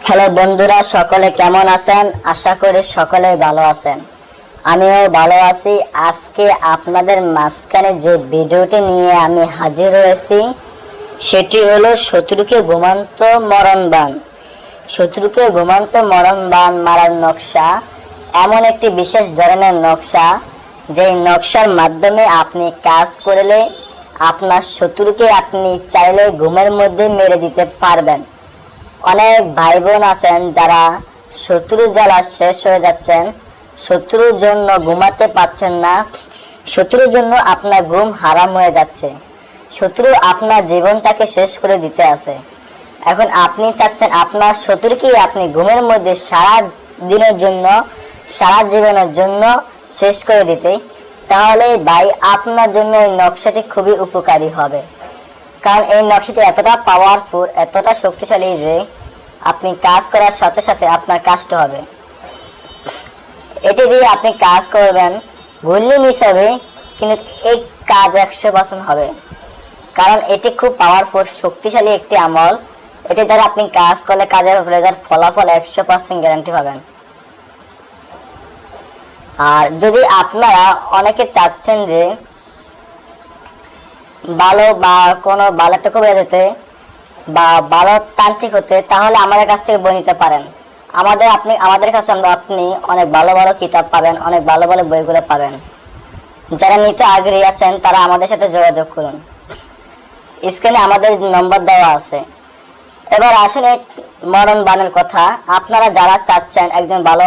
Hello বন্ধুরা, সকলে কেমন আছেন? আশা করি সকলেই ভালো আছেন। আমিও ভালো আছি। আজকে আপনাদের মাঝখানে যে ভিডিওটি নিয়ে আমি হাজির হয়েছি সেটি হলো শত্রুকে ঘুমন্ত মরণবাণ। শত্রুকে ঘুমন্ত মরণবাণ মারার নকশা এমন একটি বিশেষ ধরনের নকশা, যেই নকশার মাধ্যমে আপনি কাজ করলে আপনার শত্রুকে আপনি চাইলে ঘুমের মধ্যে মেরে দিতে পারবেন। অনেক ভাই বোন আছেন যারা শত্রু জ্বালা শেষ হয়ে যাচ্ছেন, শত্রুর জন্য ঘুমাতে পারছেন না, শত্রুর জন্য আপনার ঘুম হারাম হয়ে যাচ্ছে, শত্রু আপনার জীবনটাকে শেষ করে দিতে আছে। এখন আপনি চাচ্ছেন আপনার শত্রুকে আপনি ঘুমের মধ্যে সারা দিনের জন্য, সারা জীবনের জন্য শেষ করে দিতে, তাহলে ভাই আপনার জন্য এই নকশাটি খুবই উপকারী হবে। কারণ এই নকশাটি এতটা পাওয়ারফুল, এতটা শক্তিশালী যে আপনি কাজ করার সাথে সাথে আপনার কাজটা হবে। এটি দিয়ে আপনি কাজ করবেন, ভুললে মিস হবে, কিন্তু এই কাজ 100% হবে। কারণ এটি খুব পাওয়ারফুল, শক্তিশালী একটি আমল। এটি দ্বারা আপনি কাজ করলে কাজের রেজাল্ট, ফলাফল 100% গ্যারান্টি পাবেন। আর যদি আপনারা অনেকে চাচ্ছেন যে ভালো বা কোনো ভালো একটা কবিরা যেতে বা ভালো তান্ত্রিক হতে, তাহলে আমাদের কাছ থেকে বই নিতে পারেন। আমাদের কাছে আপনি অনেক ভালো ভালো কিতাব পাবেন, অনেক ভালো ভালো বইগুলো পাবেন। যারা নিতে আগ্রহী আছেন তারা আমাদের সাথে যোগাযোগ করুন। স্ক্রিনে আমাদের নম্বর দেওয়া আছে। এবার আসুন এই মরণ বাণের কথা। আপনারা যারা চাচ্ছেন একজন ভালো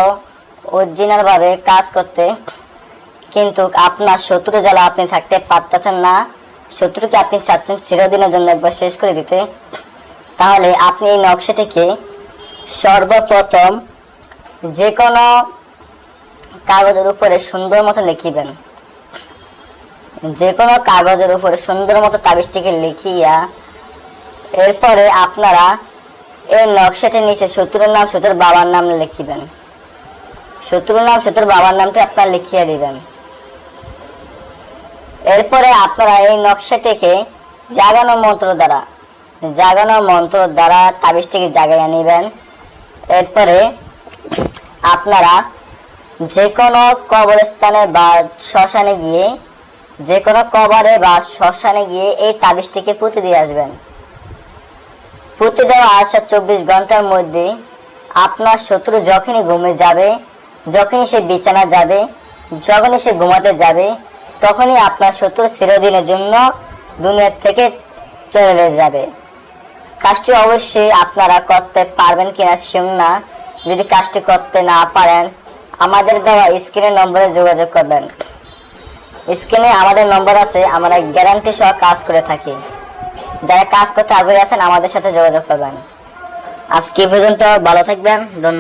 অরিজিনাল ভাবে কাজ করতে, কিন্তু আপনার শত্রু জ্বালা আপনি থাকতে পারতেছেন না, শত্রুকে আপনি চাচ্ছেন চিরদিনের জন্য একবার শেষ করে দিতে, তাহলে আপনি এই নকশাটিকে সর্বপ্রথম যে কোনো কাগজের উপরে সুন্দর মতো লিখিবেন। যে কোনো কাগজের উপরে সুন্দর মতো তাবিজটিকে লিখিয়া এরপরে আপনারা এই নকশাটির নিচে শত্রুর নাম, শত্রুর বাবার নাম লিখিবেন। শত্রুর নাম, শত্রুর বাবার নামটি আপনারা লিখিয়ে দিবেন। এরপরে আপনারা এই নকশাটিকে জাগানো মন্ত্র দ্বারা তাবিজটিকে জাগাইয়া নেবেন। এরপরে আপনারা যে কোনো কবরস্থানে বা শ্মশানে গিয়ে, যে কোনো কবরে বা শ্মশানে গিয়ে এই তাবিজটিকে পুঁতে দিয়ে আসবেন। পুঁতে দেওয়া আসার 24 ঘন্টার মধ্যে আপনার শত্রু যখনই ঘুমে যাবে, যখনই সে বিছানা যাবে, যখনই সে ঘুমাতে যাবে, তখনই আপনার শত্রু চিরদিনের জন্য দুনিয়া থেকে চলে যাবে। কাজটি অবশ্যই আপনারা করতে পারবেন কিনা শিওর না। যদি কাজটি করতে না পারেন, আমাদের দেওয়া স্ক্রিনের নম্বরে যোগাযোগ করবেন। স্ক্রিনে আমাদের নম্বর আছে, আমরা গ্যারান্টি সহ কাজ করে থাকি। যারা কাজ করতে আগ্রহী আছেন আমাদের সাথে যোগাযোগ করবেন। আজকে পর্যন্ত ভালো থাকবেন। ধন্যবাদ।